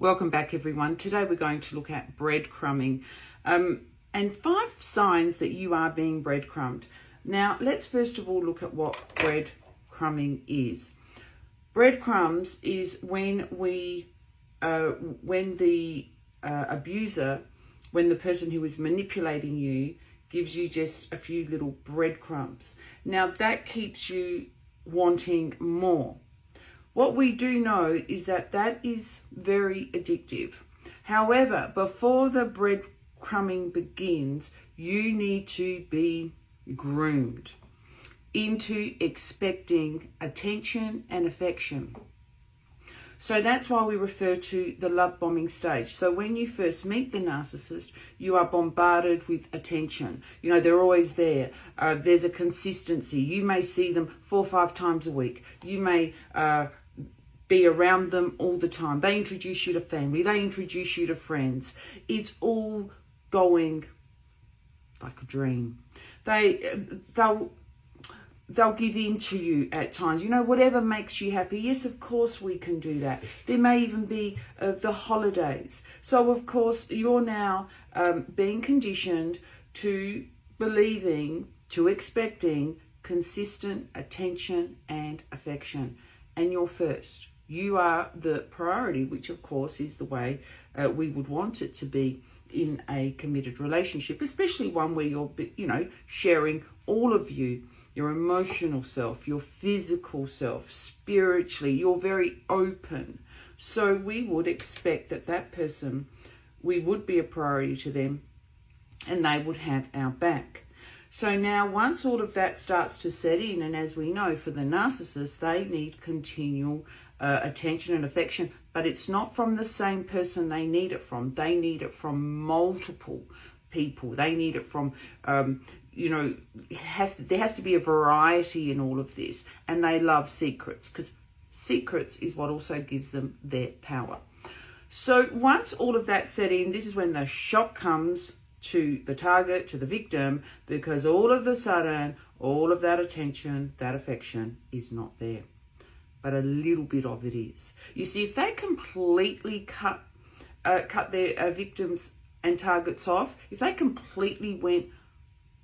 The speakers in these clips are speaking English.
Welcome back, everyone. Today we're going to look at breadcrumbing and 5 signs that you are being breadcrumbed. Now, let's first of all look at what breadcrumbing is. Breadcrumbs is when the abuser, when the person who is manipulating you gives you just a few little breadcrumbs. Now, that keeps you wanting more. What we do know is that that is very addictive. However, before the breadcrumbing begins, you need to be groomed into expecting attention and affection. So that's why we refer to the love bombing stage. So when you first meet the narcissist, you are bombarded with attention. You know, they're always there. There's a consistency. You may see them 4 or 5 times a week. You may be around them all the time. They introduce you to family. They introduce you to friends. It's all going like a dream. They'll give in to you at times. You know, whatever makes you happy. Yes, of course we can do that. There may even be the holidays. So, of course, you're now being conditioned to believing, to expecting consistent attention and affection. And you're first. You are the priority, which, of course, is the way we would want it to be in a committed relationship, especially one where you're, sharing all of you. Your emotional self, your physical self, spiritually, you're very open. So we would expect that person, we would be a priority to them and they would have our back. So now once all of that starts to set in, and as we know for the narcissist, they need continual attention and affection, but it's not from the same person they need it from. They need it from multiple people. They need it from there has to be a variety in all of this, and they love secrets because secrets is what also gives them their power. So once all of that set in, this is when the shock comes to the target, to the victim, because all of a sudden, all of that attention, that affection is not there, but a little bit of it is. You see, if they completely cut their victims and targets off, if they completely went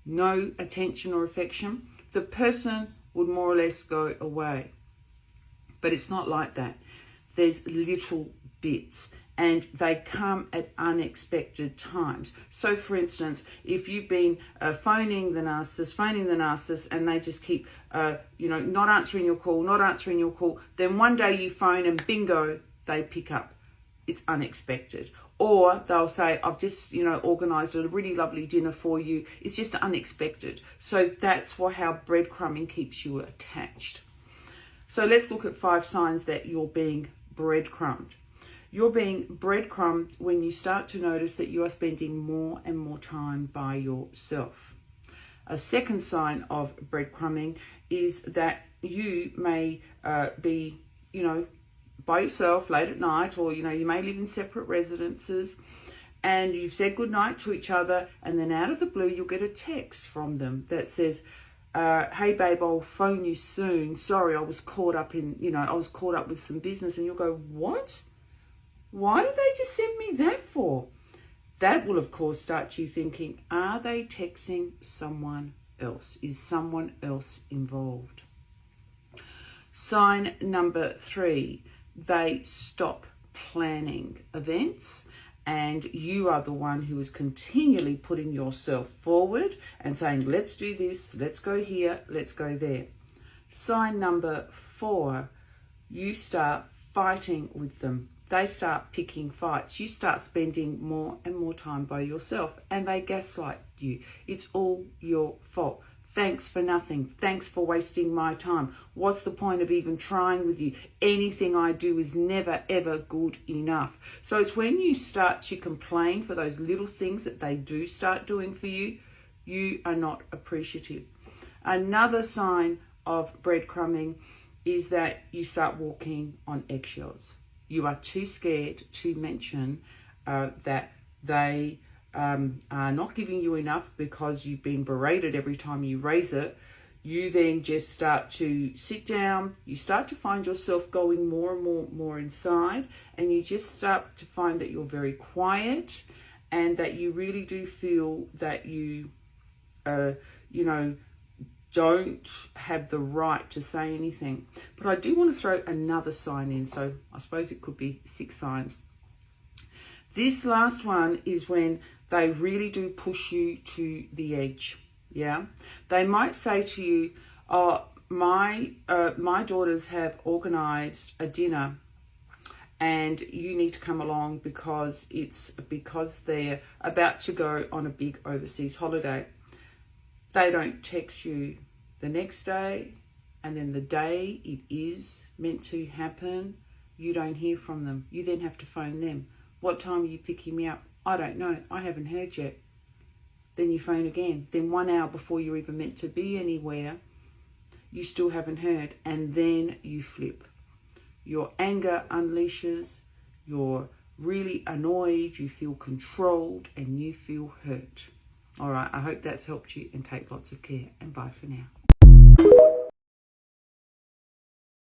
no attention or affection, the person would more or less go away. But it's not like that. There's little bits, and they come at unexpected times. So, for instance, if you've been phoning the narcissist, and they just keep, not answering your call, then one day you phone and bingo, they pick up. It's unexpected. Or they'll say, I've just, organised a really lovely dinner for you. It's just unexpected. So that's how breadcrumbing keeps you attached. So let's look at 5 signs that you're being breadcrumbed. You're being breadcrumbed when you start to notice that you are spending more and more time by yourself. A second sign of breadcrumbing is that you may be, by yourself late at night, or you may live in separate residences, and you've said goodnight to each other, and then out of the blue you'll get a text from them that says, hey babe, I'll phone you soon, sorry, I was caught up with some business. And you'll go, what? Why did they just send me that for? That will of course start you thinking, are they texting someone else? Is someone else involved? Sign number 3, they stop planning events, and you are the one who is continually putting yourself forward and saying, let's do this, let's go here, let's go there. Sign number 4, you start fighting with them. They start picking fights. You start spending more and more time by yourself, and they gaslight you. It's all your fault. Thanks for nothing. Thanks for wasting my time. What's the point of even trying with you? Anything I do is never, ever good enough. So it's when you start to complain for those little things that they do start doing for you, you are not appreciative. Another sign of breadcrumbing is that you start walking on eggshells. You are too scared to mention that they are not giving you enough because you've been berated every time you raise it. you then just start to sit down, you start to find yourself going more and more inside, and you just start to find that you're very quiet and that you really do feel that you, you know, don't have the right to say anything. But I do want to throw another sign in, so I suppose it could be 6 signs. This last one is when they really do push you to the edge. Yeah, they might say to you, "Oh, my daughters have organized a dinner and you need to come along because they're about to go on a big overseas holiday." They don't text you the next day, and then the day it is meant to happen, you don't hear from them. You then have to phone them. "What time are you picking me up?" "I don't know. I haven't heard yet." Then you phone again. Then 1 hour before you're even meant to be anywhere, you still haven't heard. And then you flip. Your anger unleashes. You're really annoyed. You feel controlled and you feel hurt. All right, I hope that's helped you, and take lots of care, and bye for now.